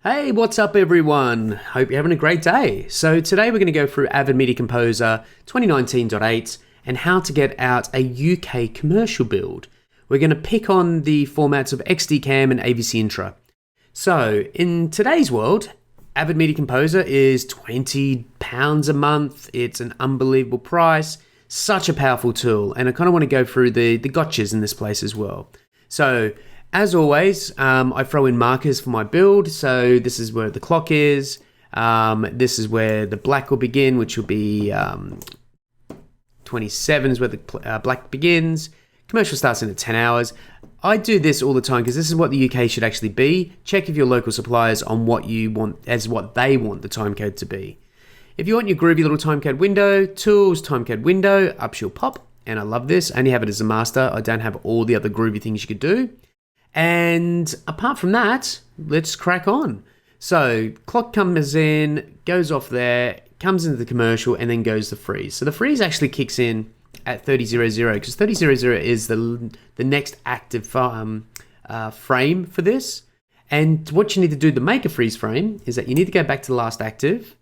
Hey, what's up everyone? Hope you're having a great day. So today we're going to go through AVID Media Composer 2019.8 and how to get out a UK commercial build. We're going to pick on the formats of XDCAM and AVCintra. So in today's world, AVID Media Composer is £20 a month. It's an unbelievable price, such a powerful tool, and I kind of want to go through the gotchas in this place as well. So as always, I throw in markers for my build. So this is where the clock is. This is where the black will begin, which will be 27 is where the black begins. Commercial starts in at 10 hours. I do this all the time because this is what the UK should actually be. Check if your local suppliers on what you want as what they want the timecode to be. If you want your groovy little timecode window, tools, timecode window, up she'll pop. And I love this. I only have it as a master. I don't have all the other groovy things you could do. And apart from that, let's crack on. So clock comes in, goes off there, comes into the commercial, and then goes the freeze. So the freeze actually kicks in at 30:00 because 30:00 is the next active frame for this. And what you need to do to make a freeze frame is that you need to go back to the last active.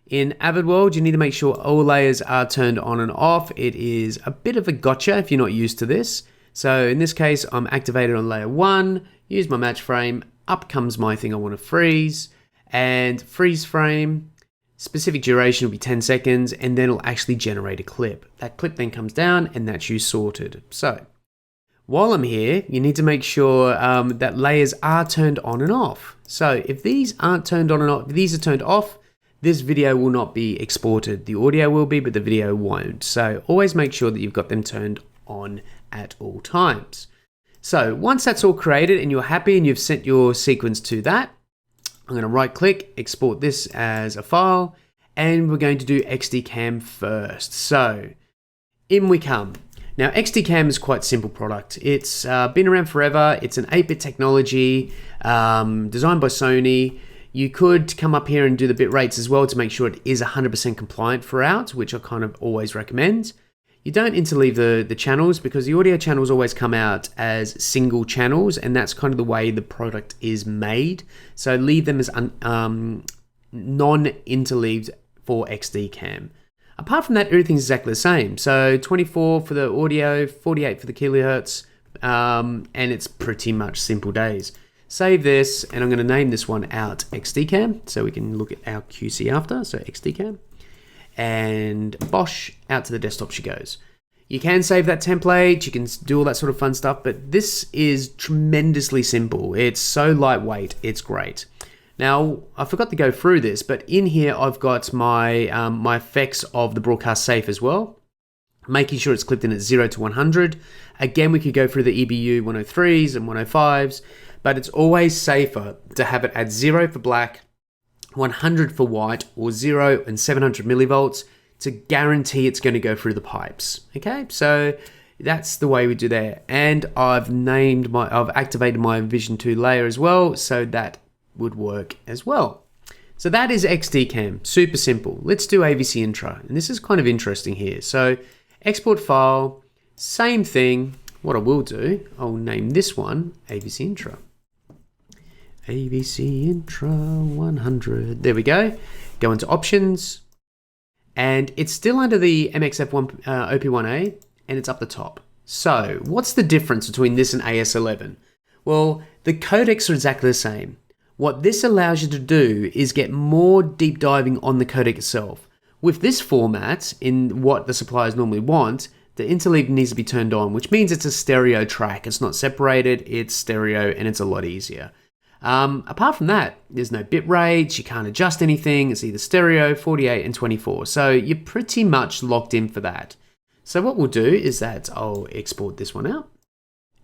In Avid World, you need to make sure all layers are turned on and off. It is a bit of a gotcha if you're not used to this. So in this case, I'm activated on layer 1, use my match frame, up comes my thing I want to freeze, and freeze frame, specific duration will be 10 seconds, and then it'll actually generate a clip. That clip then comes down, and that's you sorted. So while I'm here, you need to make sure that layers are turned on and off. So if these aren't turned on and off, if these are turned off, this video will not be exported. The audio will be, but the video won't. So always make sure that you've got them turned on at all times. So once that's all created and you're happy and you've sent your sequence to that, I'm going to right click, export this as a file, and we're going to do XDCAM first. So in we come. Now XDCAM is quite a simple product. It's been around forever. It's an 8-bit technology designed by Sony. You could come up here and do the bit rates as well to make sure it is 100% compliant throughout, which I kind of always recommend. You don't interleave the channels because the audio channels always come out as single channels, and that's kind of the way the product is made. So leave them as non-interleaved for XDCAM. Apart from that, everything's exactly the same. So 24 for the audio, 48 for the kilohertz, and it's pretty much simple days. Save this, and I'm going to name this one out XDCAM, so we can look at our QC after, so XDCAM. And bosh, out to the desktop she goes. You can save that template, you can do all that sort of fun stuff, but this is tremendously simple. It's so lightweight, it's great. Now, I forgot to go through this, but in here I've got my, my effects of the broadcast safe as well, making sure it's clipped in at 0 to 100. Again, we could go through the EBU 103s and 105s, but it's always safer to have it at 0 for black, 100 for white, or 0 and 700 millivolts to guarantee it's going to go through the pipes. Okay, so that's the way we do that. And I've activated my Vision 2 layer as well, so that would work as well. So that is XDCAM, super simple. Let's do AVCintra, and this is kind of interesting here. So export file, same thing. What I will do, I'll name this one AVCintra. AVCintra100. There we go. Go into options, and it's still under the MXF1 OP1A, and it's up the top. So what's the difference between this and AS11? Well, the codecs are exactly the same. What this allows you to do is get more deep diving on the codec itself. With this format, in what the suppliers normally want, the interleave needs to be turned on, which means it's a stereo track. It's not separated, it's stereo, and it's a lot easier. Apart from that, there's no bit rates, you can't adjust anything, it's either stereo, 48 and 24. So you're pretty much locked in for that. So what we'll do is that I'll export this one out,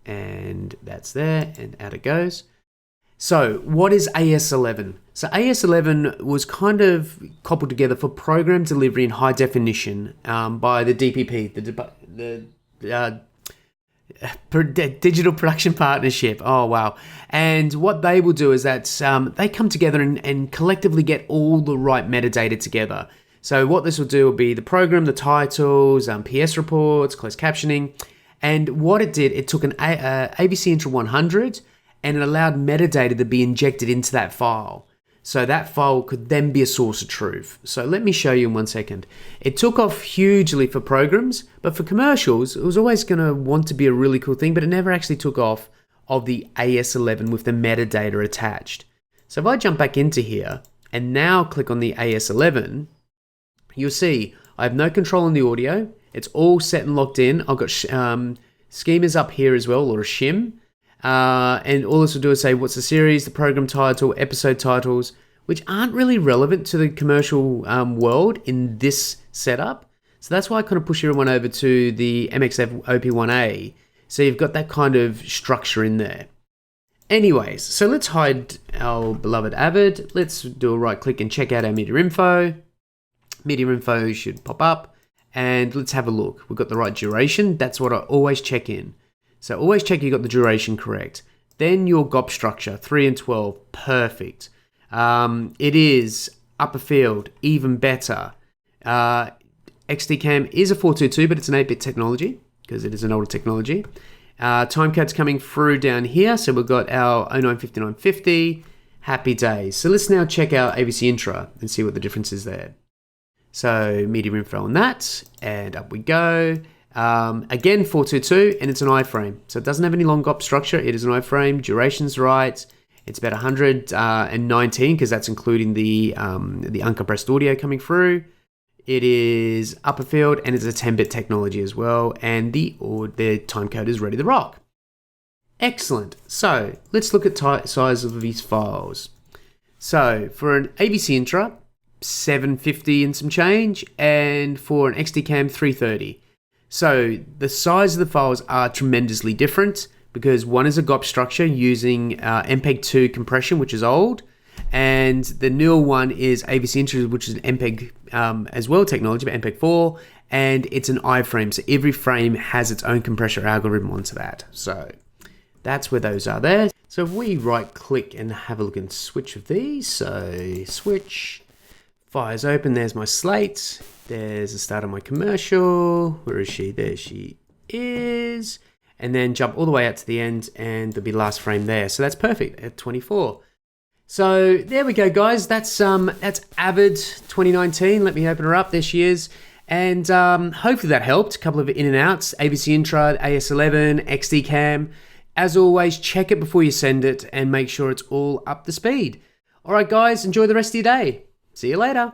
and that's there, and out it goes. So what is AS11? So AS11 was kind of cobbled together for program delivery in high definition by the DPP, the Digital Production Partnership. Oh, wow. And what they will do is that they come together and collectively get all the right metadata together. So what this will do will be the program, the titles, PS reports, closed captioning. And what it did, it took an AVCintra100 and it allowed metadata to be injected into that file. So that file could then be a source of truth. So let me show you in 1 second. It took off hugely for programs, but for commercials, it was always going to want to be a really cool thing, but it never actually took off of the AS11 with the metadata attached. So if I jump back into here and now click on the AS11, you'll see I have no control on the audio. It's all set and locked in. I've got schemas up here as well, or a shim. And all this will do is say what's the series, the program title, episode titles, which aren't really relevant to the commercial world in this setup. So that's why I kind of push everyone over to the MXF OP1A. So you've got that kind of structure in there. Anyways, so let's hide our beloved Avid. Let's do a right click and check out our media info. Media info should pop up, and let's have a look. We've got the right duration. That's what I always check in. So always check you got the duration correct. Then your GOP structure, 3 and 12, perfect. It is upper field, even better. XDCAM is a 422, but it's an 8-bit technology because it is an older technology. Timecode's coming through down here. So we've got our 095950. Happy days. So let's now check out AVCintra and see what the difference is there. So media info on that, and up we go. Again, 422, and it's an iframe. So it doesn't have any long GOP structure. It is an iframe. Duration's right. It's about 119 because that's including the uncompressed audio coming through. It is upper field, and it's a 10-bit technology as well. And the timecode is ready to rock. Excellent. So let's look at size of these files. So for an AVCintra, 750 and some change, and for an XDCAM, 330. So the size of the files are tremendously different because one is a GOP structure using MPEG-2 compression, which is old, and the newer one is AVCintra, which is an MPEG as well technology, but MPEG-4, and it's an iframe. So every frame has its own compressor algorithm onto that. So that's where those are there. So if we right click and have a look and switch with these, so switch, fire's open, there's my slate. There's the start of my commercial. Where is she? There she is. And then jump all the way out to the end, and there'll be last frame there. So that's perfect at 24. So there we go, guys. That's Avid 2019. Let me open her up. There she is. And hopefully that helped. A couple of in and outs. AVCintra, AS11, XDCAM. As always, check it before you send it and make sure it's all up to speed. All right, guys. Enjoy the rest of your day. See you later.